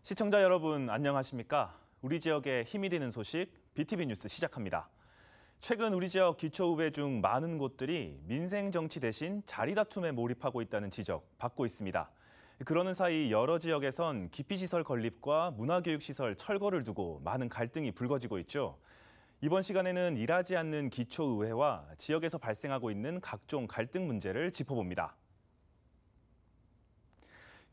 시청자 여러분 안녕하십니까? 우리 지역에 힘이 되는 소식 BTV 뉴스 시작합니다. 최근 우리 지역 기초의회 중 많은 곳들이 민생 정치 대신 자리 다툼에 몰입하고 있다는 지적 받고 있습니다. 그러는 사이 여러 지역에선 기피시설 건립과 문화교육시설 철거를 두고 많은 갈등이 불거지고 있죠. 이번 시간에는 일하지 않는 기초의회와 지역에서 발생하고 있는 각종 갈등 문제를 짚어봅니다.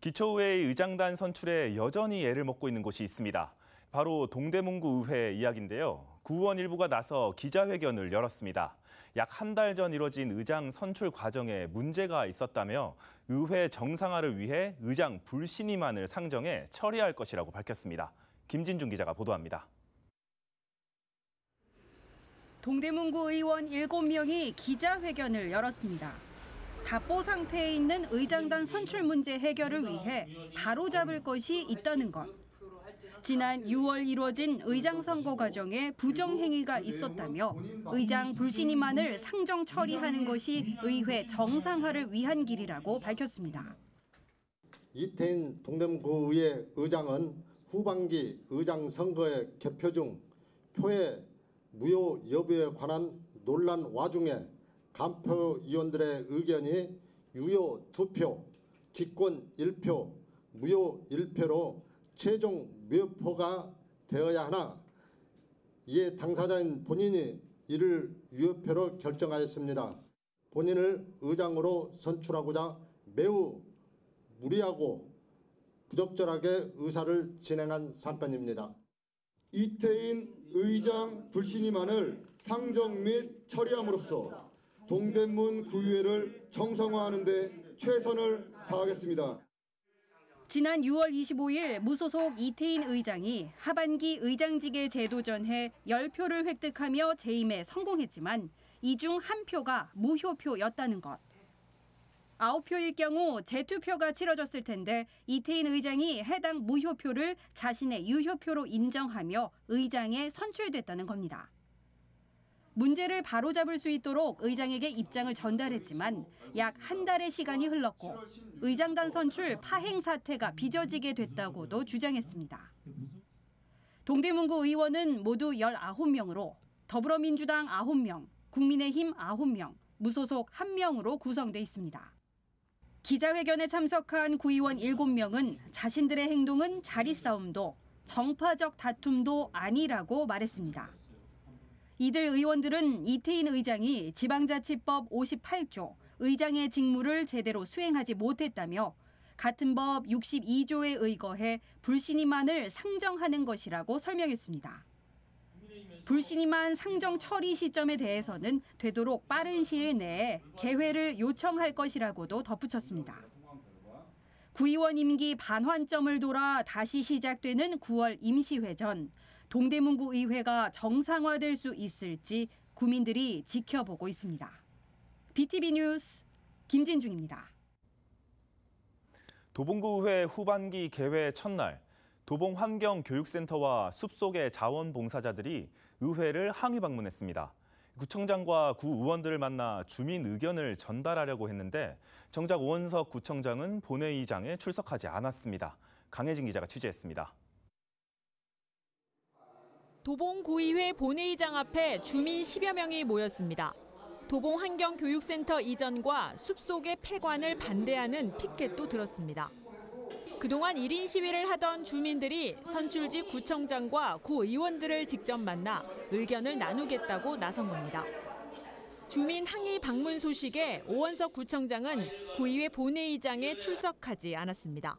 기초의회의 의장단 선출에 여전히 애를 먹고 있는 곳이 있습니다. 바로 동대문구 의회 이야기인데요. 구의원 일부가 나서 기자회견을 열었습니다. 약 한 달 전 이뤄진 의장 선출 과정에 문제가 있었다며 의회 정상화를 위해 의장 불신임안을 상정해 처리할 것이라고 밝혔습니다. 김진중 기자가 보도합니다. 동대문구 의원 7명이 기자회견을 열었습니다. 답보 상태에 있는 의장단 선출 문제 해결을 위해 바로잡을 것이 있다는 것. 지난 6월 이루어진 의장 선거 과정에 부정행위가 있었다며 의장 불신임안을 상정 처리하는 것이 의회 정상화를 위한 길이라고 밝혔습니다. 이태인 동대문구의회 의장은 후반기 의장 선거의 개표 중 표의 무효 여부에 관한 논란 와중에 간표위원들의 의견이 유효 2표, 기권 1표, 무효 1표로 최종 무효표가 되어야 하나 이에 당사자인 본인이 이를 유효표로 결정하였습니다. 본인을 의장으로 선출하고자 매우 무리하고 부적절하게 의사를 진행한 사건입니다. 이태인 의장 불신임안을 상정 및 처리함으로써 동대문 구의회를 정상화하는 데 최선을 다하겠습니다. 지난 6월 25일 무소속 이태인 의장이 하반기 의장직에 재도전해 10표를 획득하며 재임에 성공했지만 이 중 1표가 무효표였다는 것. 9표일 경우 재투표가 치러졌을 텐데 이태인 의장이 해당 무효표를 자신의 유효표로 인정하며 의장에 선출됐다는 겁니다. 문제를 바로잡을 수 있도록 의장에게 입장을 전달했지만 약 한 달의 시간이 흘렀고 의장단 선출 파행 사태가 빚어지게 됐다고도 주장했습니다. 동대문구 의원은 모두 19명으로 더불어민주당 9명, 국민의힘 9명, 무소속 1명으로 구성돼 있습니다. 기자회견에 참석한 구의원 7명은 자신들의 행동은 자리싸움도 정파적 다툼도 아니라고 말했습니다. 이들 의원들은 이태인 의장이 지방자치법 58조 의장의 직무를 제대로 수행하지 못했다며 같은 법 62조에 의거해 불신임안을 상정하는 것이라고 설명했습니다. 불신임안 상정 처리 시점에 대해서는 되도록 빠른 시일 내에 개회를 요청할 것이라고도 덧붙였습니다. 구의원 임기 반환점을 돌아 다시 시작되는 9월 임시회 전 동대문구 의회가 정상화될 수 있을지 구민들이 지켜보고 있습니다. BTV 뉴스 김진중입니다. 도봉구의회 후반기 개회 첫날, 도봉환경교육센터와 숲속의 자원봉사자들이 의회를 항의 방문했습니다. 구청장과 구의원들을 만나 주민 의견을 전달하려고 했는데 정작 오원석 구청장은 본회의장에 출석하지 않았습니다. 강혜진 기자가 취재했습니다. 도봉구의회 본회의장 앞에 주민 10여 명이 모였습니다. 도봉환경교육센터 이전과 숲속의 폐관을 반대하는 피켓도 들었습니다. 그동안 1인 시위를 하던 주민들이 선출직 구청장과 구의원들을 직접 만나 의견을 나누겠다고 나선 겁니다. 주민 항의 방문 소식에 오원석 구청장은 구의회 본회의장에 출석하지 않았습니다.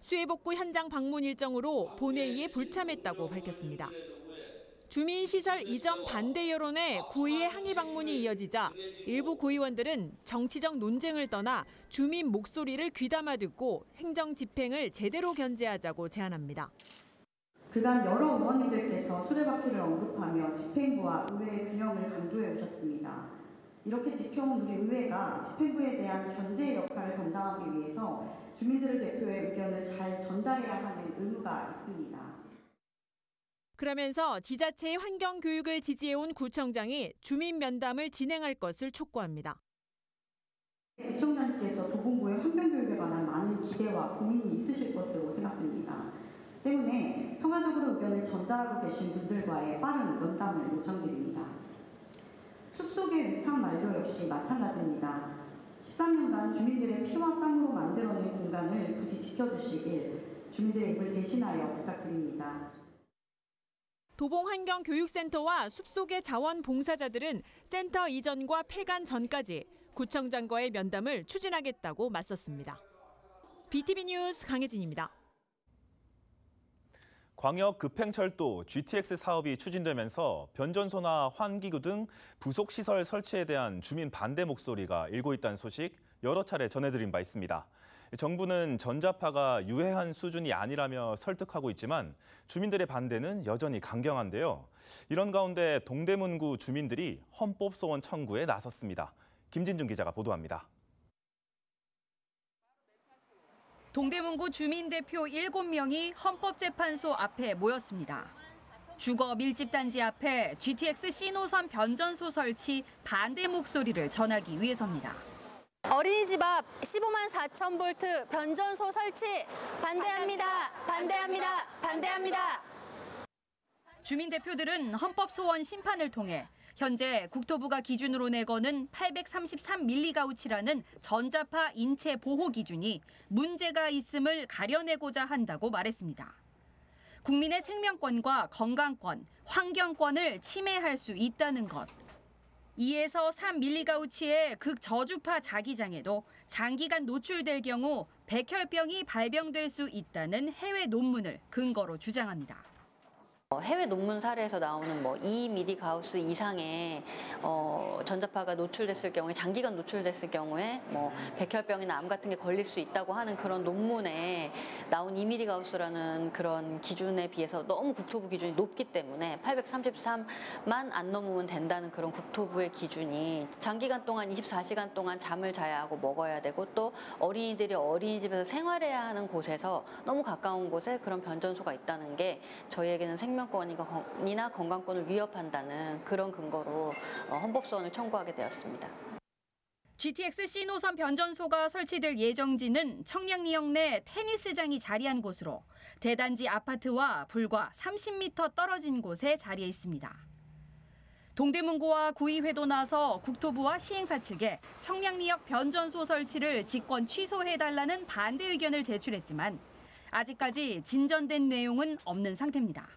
수해복구 현장 방문 일정으로 본회의에 불참했다고 밝혔습니다. 주민시설 이전 반대 여론에 구의회 항의 방문이 이어지자 일부 구의원들은 정치적 논쟁을 떠나 주민 목소리를 귀담아 듣고 행정 집행을 제대로 견제하자고 제안합니다. 그간 여러 의원님들께서 수레바퀴를 언급하며 집행부와 의회의 균형을 강조해 오셨습니다. 이렇게 지켜온 우리 의회가 집행부에 대한 견제 역할을 감당하기 위해서 주민들을 대표해 의견을 잘 전달해야 하는 의무가 있습니다. 그러면서 지자체의 환경교육을 지지해온 구청장이 주민 면담을 진행할 것을 촉구합니다. 구청장님께서 도봉구의 환경교육에 관한 많은 기대와 고민이 있으실 것으로 생각됩니다. 되신 분들과의 빠른 면담을 요청드립니다. 숲속의 위탁 만료 역시 마찬가지입니다. 13년간 주민들의 피와 땀으로 만들어낸 공간을 부디 지켜주시길 주민들의 입을 대신하여 부탁드립니다. 도봉환경교육센터와 숲속의 자원봉사자들은 센터 이전과 폐관 전까지 구청장과의 면담을 추진하겠다고 맞섰습니다. BTV 뉴스 강혜진입니다. 광역 급행철도 GTX 사업이 추진되면서 변전소나 환기구 등 부속시설 설치에 대한 주민 반대 목소리가 일고 있다는 소식 여러 차례 전해드린 바 있습니다. 정부는 전자파가 유해한 수준이 아니라며 설득하고 있지만 주민들의 반대는 여전히 강경한데요. 이런 가운데 동대문구 주민들이 헌법소원 청구에 나섰습니다. 김진중 기자가 보도합니다. 동대문구 주민대표 7명이 헌법재판소 앞에 모였습니다. 주거 밀집단지 앞에 GTX C노선 변전소 설치 반대 목소리를 전하기 위해서입니다. 어린이집 앞 15만 4천 볼트 변전소 설치 반대합니다. 반대합니다. 반대합니다. 주민대표들은 헌법소원 심판을 통해 현재 국토부가 기준으로 내거는 833mgauch라는 전자파 인체 보호 기준이 문제가 있음을 가려내고자 한다고 말했습니다. 국민의 생명권과 건강권, 환경권을 침해할 수 있다는 것. 2에서 3mgauch의 극저주파 자기장에도 장기간 노출될 경우 백혈병이 발병될 수 있다는 해외 논문을 근거로 주장합니다. 해외 논문 사례에서 나오는 2mgauss 이상의 전자파가 노출됐을 경우에 장기간 노출됐을 경우에 백혈병이나 암 같은 게 걸릴 수 있다고 하는 그런 논문에 나온 2mgauss라는 그런 기준에 비해서 너무 국토부 기준이 높기 때문에 833만 안 넘으면 된다는 그런 국토부의 기준이 장기간 동안 24시간 동안 잠을 자야 하고 먹어야 되고 또 어린이들이 어린이집에서 생활해야 하는 곳에서 너무 가까운 곳에 그런 변전소가 있다는 게 저희에게는 생명권이나 건강권을 위협한다는 그런 근거로 헌법소원을 청구하게 되었습니다. GTX C노선 변전소가 설치될 예정지는 청량리역 내 테니스장이 자리한 곳으로 대단지 아파트와 불과 30m 떨어진 곳에 자리해 있습니다. 동대문구와 구의회도 나서 국토부와 시행사 측에 청량리역 변전소 설치를 직권 취소해달라는 반대 의견을 제출했지만 아직까지 진전된 내용은 없는 상태입니다.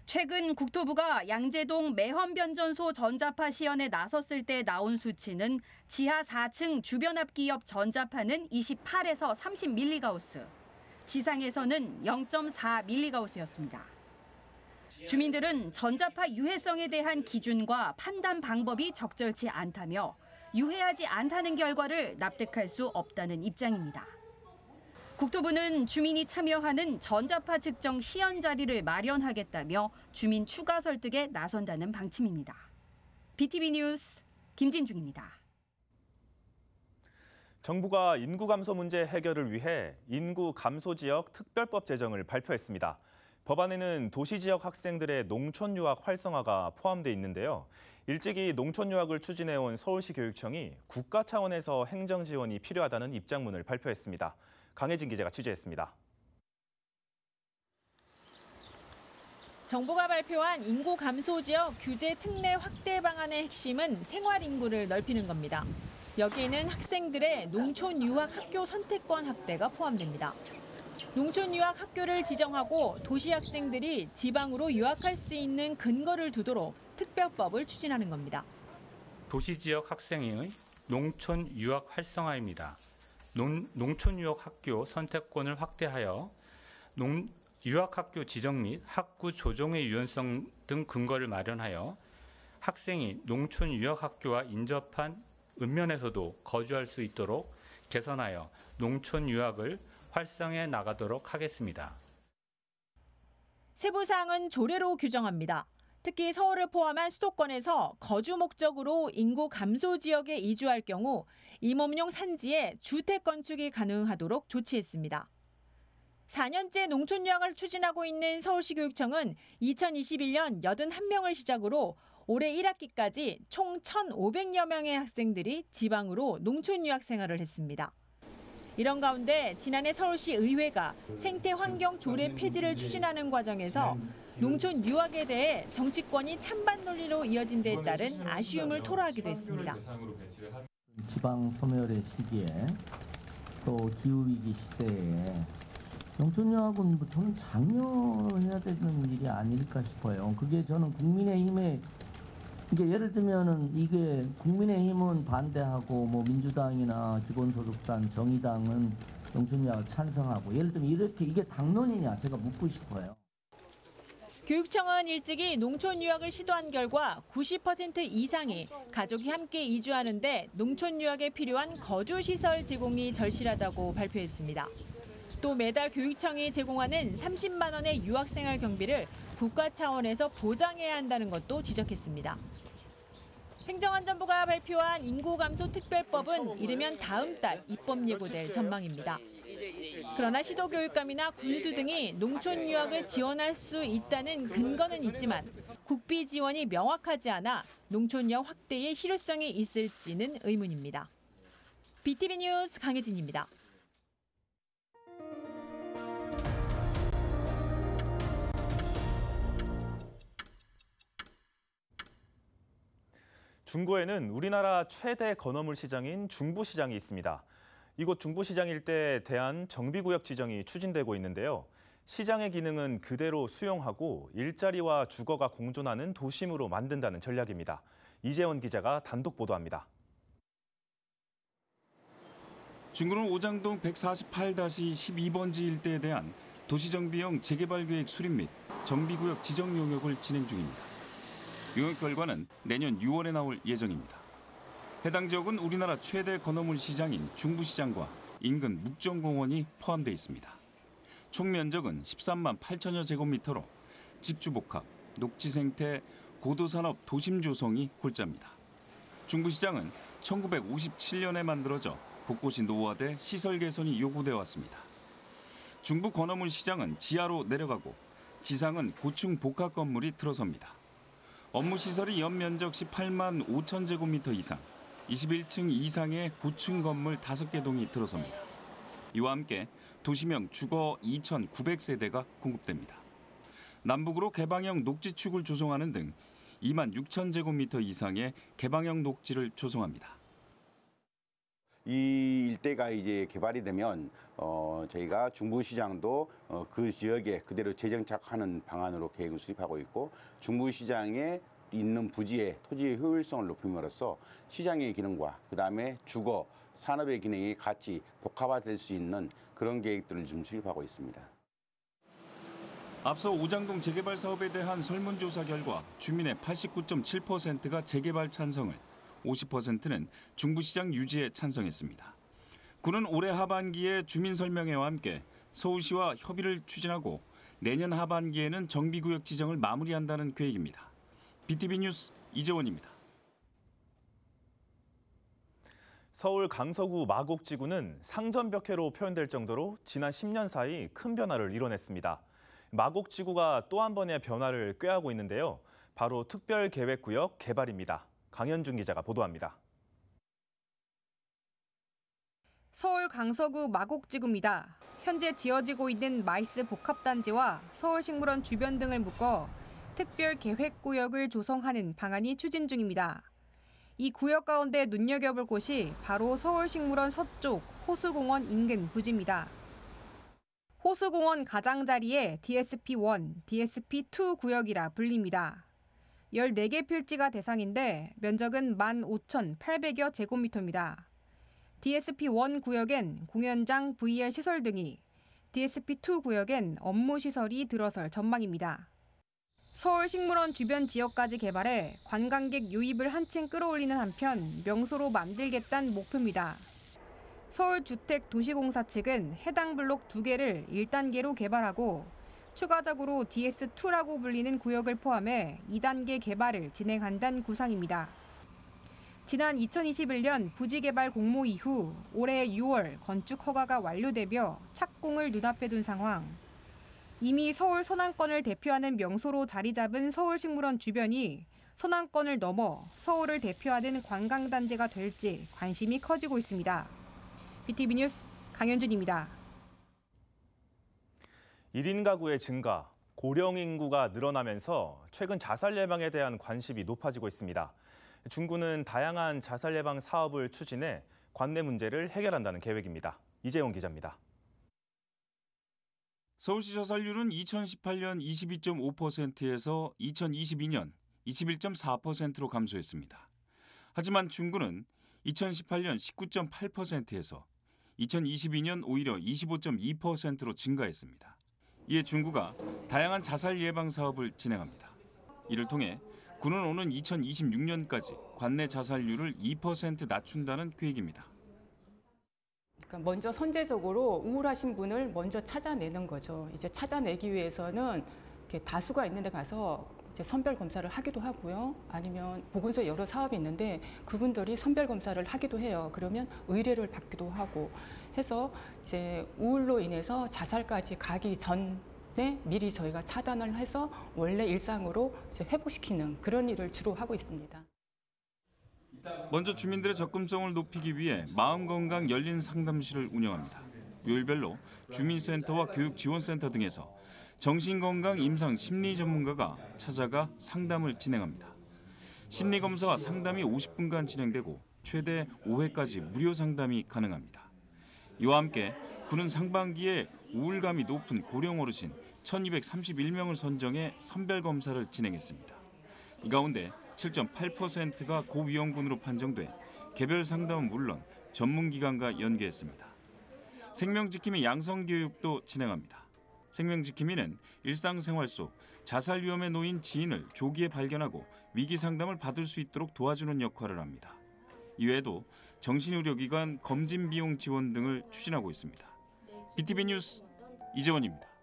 최근 국토부가 양재동 매헌변전소 전자파 시연에 나섰을 때 나온 수치는 지하 4층 주변 앞 기업 전자파는 28에서 30mgauss, 지상에서는 0.4mgauss였습니다. 주민들은 전자파 유해성에 대한 기준과 판단 방법이 적절치 않다며 유해하지 않다는 결과를 납득할 수 없다는 입장입니다. 국토부는 주민이 참여하는 전자파 측정 시연 자리를 마련하겠다며 주민 추가 설득에 나선다는 방침입니다. BTV 뉴스 김진중입니다. 정부가 인구 감소 문제 해결을 위해 인구 감소 지역 특별법 제정을 발표했습니다. 법안에는 도시 지역 학생들의 농촌 유학 활성화가 포함돼 있는데요. 일찍이 농촌 유학을 추진해온 서울시 교육청이 국가 차원에서 행정 지원이 필요하다는 입장문을 발표했습니다. 강혜진 기자가 취재했습니다. 정부가 발표한 인구 감소 지역 규제 특례 확대 방안의 핵심은 생활 인구를 넓히는 겁니다. 여기에는 학생들의 농촌 유학 학교 선택권 확대가 포함됩니다. 농촌 유학 학교를 지정하고 도시 학생들이 지방으로 유학할 수 있는 근거를 두도록 특별법을 추진하는 겁니다. 도시 지역 학생의 농촌 유학 활성화입니다. 농촌 유학 학교 선택권을 확대하여 유학학교 지정 및 학구 조정의 유연성 등 근거를 마련하여 학생이 농촌 유학학교와 인접한 읍면에서도 거주할 수 있도록 개선하여 농촌 유학을 활성화해 나가도록 하겠습니다. 세부 사항은 조례로 규정합니다. 특히 서울을 포함한 수도권에서 거주 목적으로 인구 감소 지역에 이주할 경우 임업용 산지에 주택 건축이 가능하도록 조치했습니다. 4년째 농촌 유학을 추진하고 있는 서울시 교육청은 2021년 81명을 시작으로 올해 1학기까지 총 1,500여 명의 학생들이 지방으로 농촌 유학 생활을 했습니다. 이런 가운데 지난해 서울시 의회가 생태환경 조례 폐지를 추진하는 과정에서 농촌 유학에 대해 정치권이 찬반 논리로 이어진 데에 따른 아쉬움을 토로하기도 했습니다. 지방 소멸의 시기에 또 기후위기 시대에 농촌유학은 저는 장려해야 되는 일이 아닐까 싶어요. 그게 저는 국민의힘의 이게 예를 들면은 이게 국민의힘은 반대하고 뭐 민주당이나 기본소득당, 정의당은 농촌유학을 찬성하고 예를 들면 이렇게 이게 당론이냐 제가 묻고 싶어요. 교육청은 일찍이 농촌 유학을 시도한 결과 90% 이상이 가족이 함께 이주하는데 농촌 유학에 필요한 거주 시설 제공이 절실하다고 발표했습니다. 또 매달 교육청이 제공하는 30만 원의 유학생활 경비를 국가 차원에서 보장해야 한다는 것도 지적했습니다. 행정안전부가 발표한 인구감소 특별법은 이르면 다음 달 입법 예고될 전망입니다. 그러나 시도교육감이나 군수 등이 농촌 유학을 지원할 수 있다는 근거는 있지만 국비 지원이 명확하지 않아 농촌 유학 확대의 실효성이 있을지는 의문입니다. BTV 뉴스 강혜진입니다. 중구에는 우리나라 최대 건어물 시장인 중부시장이 있습니다. 이곳 중부시장 일대에 대한 정비구역 지정이 추진되고 있는데요. 시장의 기능은 그대로 수용하고 일자리와 주거가 공존하는 도심으로 만든다는 전략입니다. 이재원 기자가 단독 보도합니다. 중구는 오장동 148-12번지 일대에 대한 도시정비용 재개발계획 수립 및 정비구역 지정 용역을 진행 중입니다. 용역 결과는 내년 6월에 나올 예정입니다. 해당 지역은 우리나라 최대 건어물 시장인 중부시장과 인근 묵정공원이 포함되어 있습니다. 총 면적은 13만 8천여 제곱미터로 직주복합, 녹지생태, 고도산업 도심 조성이 골자입니다. 중부시장은 1957년에 만들어져 곳곳이 노후화돼 시설 개선이 요구돼 왔습니다. 중부 건어물 시장은 지하로 내려가고 지상은 고층 복합 건물이 들어섭니다. 업무 시설이 연면적 18만 5천 제곱미터 이상, 21층 이상의 고층 건물 5개 동이 들어섭니다. 이와 함께 도시명 주거 2,900세대가 공급됩니다. 남북으로 개방형 녹지축을 조성하는 등 2만 6천 제곱미터 이상의 개방형 녹지를 조성합니다. 이 일대가 이제 개발이 되면 저희가 중부시장도 그 지역에 그대로 재정착하는 방안으로 계획을 수립하고 있고 중부시장에 있는 부지의 토지의 효율성을 높임으로써 시장의 기능과 그다음에 주거, 산업의 기능이 같이 복합화될 수 있는 그런 계획들을 지금 수립하고 있습니다. 앞서 오장동 재개발 사업에 대한 설문조사 결과 주민의 89.7%가 재개발 찬성을, 50%는 중부시장 유지에 찬성했습니다. 군은 올해 하반기에 주민설명회와 함께 서울시와 협의를 추진하고 내년 하반기에는 정비구역 지정을 마무리한다는 계획입니다. BTV 뉴스 이재원입니다. 서울 강서구 마곡지구는 상전벽해로 표현될 정도로 지난 10년 사이 큰 변화를 이뤄냈습니다. 마곡지구가 또 한 번의 변화를 꾀하고 있는데요. 바로 특별계획구역 개발입니다. 강현준 기자가 보도합니다. 서울 강서구 마곡지구입니다. 현재 지어지고 있는 마이스 복합단지와 서울식물원 주변 등을 묶어 특별계획구역을 조성하는 방안이 추진 중입니다. 이 구역 가운데 눈여겨볼 곳이 바로 서울식물원 서쪽 호수공원 인근 부지입니다. 호수공원 가장자리에 DSP1, DSP2 구역이라 불립니다. 14개 필지가 대상인데 면적은 15,800여 제곱미터입니다. DSP1 구역엔 공연장, VR 시설 등이, DSP2 구역엔 업무 시설이 들어설 전망입니다. 서울식물원 주변 지역까지 개발해 관광객 유입을 한층 끌어올리는 한편 명소로 만들겠다는 목표입니다. 서울주택도시공사 측은 해당 블록 2개를 1단계로 개발하고 추가적으로 DS2라고 불리는 구역을 포함해 2단계 개발을 진행한다는 구상입니다. 지난 2021년 부지 개발 공모 이후 올해 6월 건축 허가가 완료되며 착공을 눈앞에 둔 상황. 이미 서울 서남권을 대표하는 명소로 자리 잡은 서울식물원 주변이 서남권을 넘어 서울을 대표하는 관광단지가 될지 관심이 커지고 있습니다. BTV 뉴스 강현준입니다. 1인 가구의 증가, 고령 인구가 늘어나면서 최근 자살 예방에 대한 관심이 높아지고 있습니다. 중구는 다양한 자살 예방 사업을 추진해 관내 문제를 해결한다는 계획입니다. 이재용 기자입니다. 서울시 자살률은 2018년 22.5%에서 2022년 21.4%로 감소했습니다. 하지만 중구는 2018년 19.8%에서 2022년 오히려 25.2%로 증가했습니다. 이에 중구가 다양한 자살 예방 사업을 진행합니다. 이를 통해 구는 오는 2026년까지 관내 자살률을 2% 낮춘다는 계획입니다. 먼저 선제적으로 우울하신 분을 먼저 찾아내는 거죠. 이제 찾아내기 위해서는 이렇게 다수가 있는 데 가서 이제 선별 검사를 하기도 하고요. 아니면 보건소에 여러 사업이 있는데 그분들이 선별 검사를 하기도 해요. 그러면 의뢰를 받기도 하고 해서 이제 우울로 인해서 자살까지 가기 전에 미리 저희가 차단을 해서 원래 일상으로 이제 회복시키는 그런 일을 주로 하고 있습니다. 먼저 주민들의 접근성을 높이기 위해 마음건강 열린 상담실을 운영합니다. 요일별로 주민센터와 교육지원센터 등에서 정신건강 임상 심리 전문가가 찾아가 상담을 진행합니다. 심리검사와 상담이 50분간 진행되고 최대 5회까지 무료 상담이 가능합니다. 이와 함께 구는 상반기에 우울감이 높은 고령 어르신 1,231명을 선정해 선별검사를 진행했습니다. 이 가운데 7.8%가 고위험군으로 판정돼 개별 상담은 물론 전문기관과 연계했습니다. 생명지킴이 양성교육도 진행합니다. 생명지킴이는 일상생활 속 자살 위험에 놓인 지인을 조기에 발견하고 위기 상담을 받을 수 있도록 도와주는 역할을 합니다. 이외에도 정신의료기관 검진 비용 지원 등을 추진하고 있습니다. BTV 뉴스 이재원입니다.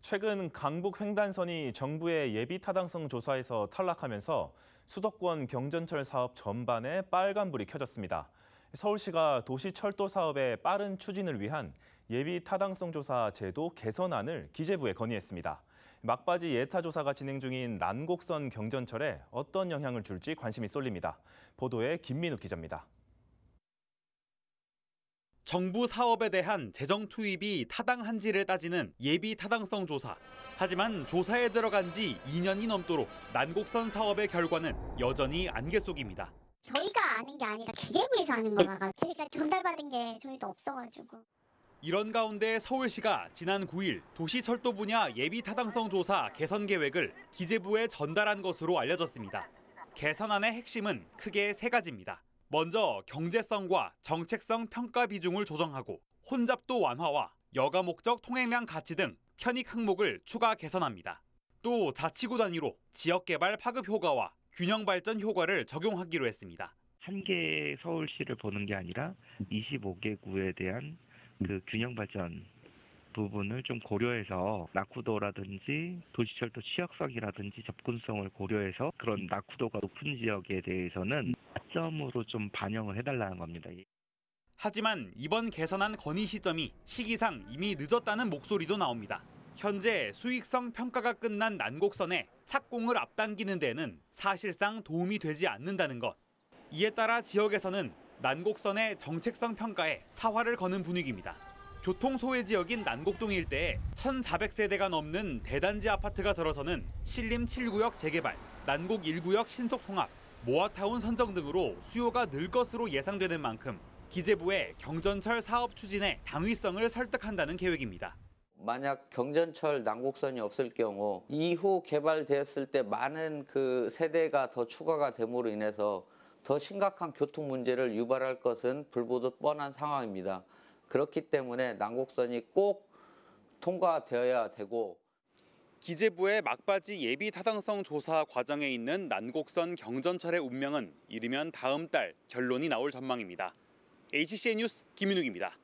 최근 강북 횡단선이 정부의 예비 타당성 조사에서 탈락하면서 수도권 경전철 사업 전반에 빨간불이 켜졌습니다. 서울시가 도시철도 사업의 빠른 추진을 위한 예비 타당성 조사 제도 개선안을 기재부에 건의했습니다. 막바지 예타 조사가 진행 중인 난곡선 경전철에 어떤 영향을 줄지 관심이 쏠립니다. 보도에 김민욱 기자입니다. 정부 사업에 대한 재정 투입이 타당한지를 따지는 예비 타당성 조사. 하지만 조사에 들어간 지 2년이 넘도록 난곡선 사업의 결과는 여전히 안개 속입니다. 저희가 아는 게 아니라 기재부에서 아는 거라서 저희가 전달받은 게 저희도 없어가지고. 이런 가운데 서울시가 지난 9일 도시철도 분야 예비 타당성 조사 개선 계획을 기재부에 전달한 것으로 알려졌습니다. 개선안의 핵심은 크게 세 가지입니다. 먼저 경제성과 정책성 평가 비중을 조정하고 혼잡도 완화와 여가 목적 통행량 가치 등 편익 항목을 추가 개선합니다. 또 자치구 단위로 지역개발 파급 효과와 균형 발전 효과를 적용하기로 했습니다. 한 개의 서울시를 보는 게 아니라 25개 구에 대한 그 균형 발전 부분을 좀 고려해서 낙후도라든지 도시철도 취약성이라든지 접근성을 고려해서 그런 낙후도가 높은 지역에 대해서는 타점으로 좀 반영을 해달라는 겁니다. 하지만 이번 개선안 건의 시점이 시기상 이미 늦었다는 목소리도 나옵니다. 현재 수익성 평가가 끝난 난곡선에 착공을 앞당기는 데는 사실상 도움이 되지 않는다는 것. 이에 따라 지역에서는 난곡선의 정책성 평가에 사활을 거는 분위기입니다. 교통 소외 지역인 난곡동 일대에 1,400세대가 넘는 대단지 아파트가 들어서는 신림 7구역 재개발, 난곡 1구역 신속 통합, 모아타운 선정 등으로 수요가 늘 것으로 예상되는 만큼 기재부의 경전철 사업 추진에 당위성을 설득한다는 계획입니다. 만약 경전철 난곡선이 없을 경우 이후 개발되었을 때 많은 그 세대가 더 추가가 됨으로 인해서 더 심각한 교통 문제를 유발할 것은 불보듯 뻔한 상황입니다. 그렇기 때문에 난곡선이 꼭 통과되어야 되고 기재부의 막바지 예비 타당성 조사 과정에 있는 난곡선 경전철의 운명은 이르면 다음 달 결론이 나올 전망입니다. HCN 뉴스 김민욱입니다.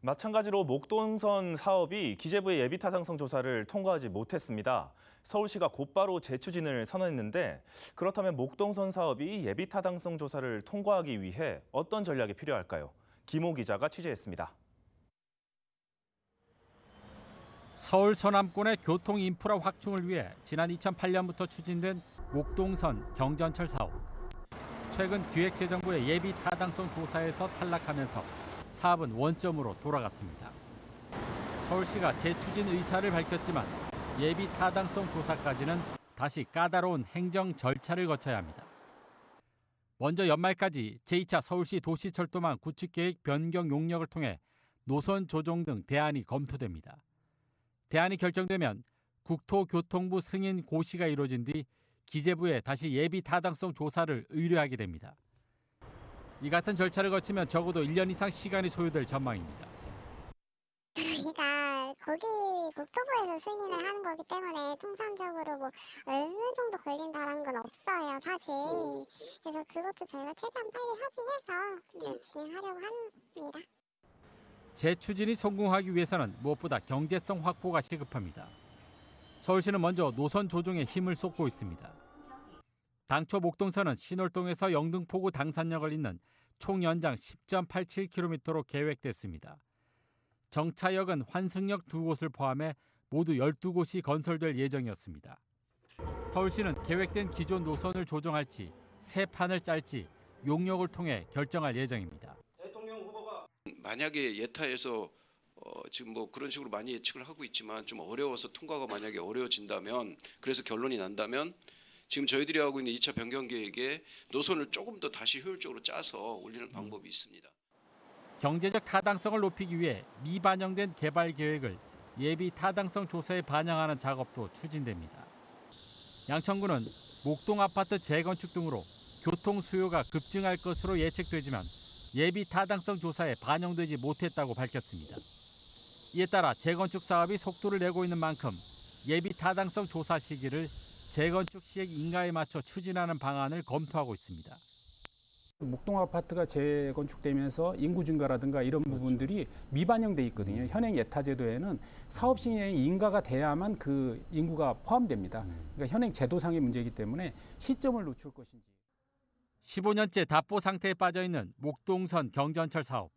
마찬가지로 목동선 사업이 기재부의 예비타당성 조사를 통과하지 못했습니다. 서울시가 곧바로 재추진을 선언했는데 그렇다면 목동선 사업이 예비타당성 조사를 통과하기 위해 어떤 전략이 필요할까요? 김호 기자가 취재했습니다. 서울 서남권의 교통 인프라 확충을 위해 지난 2008년부터 추진된 목동선 경전철 사업. 최근 기획재정부의 예비타당성 조사에서 탈락하면서 사업은 원점으로 돌아갔습니다. 서울시가 재추진 의사를 밝혔지만 예비타당성 조사까지는 다시 까다로운 행정 절차를 거쳐야 합니다. 먼저 연말까지 제2차 서울시 도시철도망 구축계획 변경 용역을 통해 노선 조정 등 대안이 검토됩니다. 대안이 결정되면 국토교통부 승인 고시가 이루어진 뒤 기재부에 다시 예비타당성 조사를 의뢰하게 됩니다. 이 같은 절차를 거치면 적어도 1년 이상 시간이 소요될 전망입니다. 저희가 거기 국토부에서 승인을 하는 거기 때문에 통상적으로 뭐 어느 정도 걸린다는 건 없어요, 사실. 그래서 그것도 저희가 최대한 빨리 합의해서 진행하려고 합니다. 재추진이 성공하기 위해서는 무엇보다 경제성 확보가 시급합니다. 서울시는 먼저 노선 조정에 힘을 쏟고 있습니다. 당초 목동선은 신월동에서 영등포구 당산역을 잇는 총 연장 10.87km로 계획됐습니다. 정차역은 환승역 2곳을 포함해 모두 12곳이 건설될 예정이었습니다. 서울시는 계획된 기존 노선을 조정할지 새 판을 짤지 용역을 통해 결정할 예정입니다. 만약에 예타에서 지금 뭐 그런 식으로 많이 예측을 하고 있지만 좀 어려워서 통과가 만약에 어려워진다면, 그래서 결론이 난다면 지금 저희들이 하고 있는 2차 변경 계획에 노선을 조금 더 다시 효율적으로 짜서 올리는 방법이 있습니다. 경제적 타당성을 높이기 위해 미반영된 개발 계획을 예비 타당성 조사에 반영하는 작업도 추진됩니다. 양천구는 목동 아파트 재건축 등으로 교통 수요가 급증할 것으로 예측되지만 예비 타당성 조사에 반영되지 못했다고 밝혔습니다. 이에 따라 재건축 사업이 속도를 내고 있는 만큼 예비 타당성 조사 시기를 재건축 시행 인가에 맞춰 추진하는 방안을 검토하고 있습니다. 목동 아파트가 재건축되면서 인구 증가라든가 이런 부분들이 미반영돼 있거든요. 현행 예타 제도에는 사업 시행 인가가 돼야만 그 인구가 포함됩니다. 그러니까 현행 제도상의 문제이기 때문에 시점을 놓칠 것인지. 15년째 답보 상태에 빠져 있는 목동선 경전철 사업.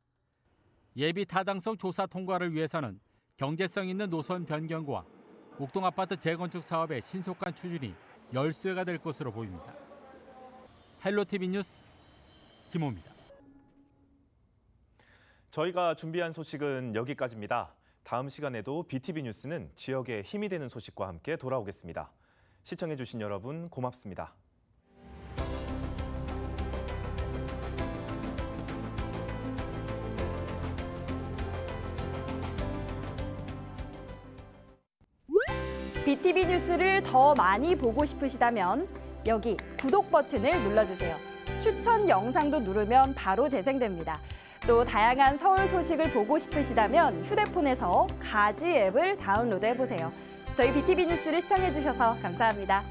예비 타당성 조사 통과를 위해서는 경제성 있는 노선 변경과 목동 아파트 재건축 사업의 신속한 추진이 열쇠가 될 것으로 보입니다. 헬로티비 뉴스 김호입니다. 저희가 준비한 소식은 여기까지입니다. 다음 시간에도 BTV 뉴스는 지역에 힘이 되는 소식과 함께 돌아오겠습니다. 시청해주신 여러분 고맙습니다. BTV 뉴스를 더 많이 보고 싶으시다면 여기 구독 버튼을 눌러주세요. 추천 영상도 누르면 바로 재생됩니다. 또 다양한 서울 소식을 보고 싶으시다면 휴대폰에서 가지 앱을 다운로드해보세요. 저희 BTV 뉴스를 시청해주셔서 감사합니다.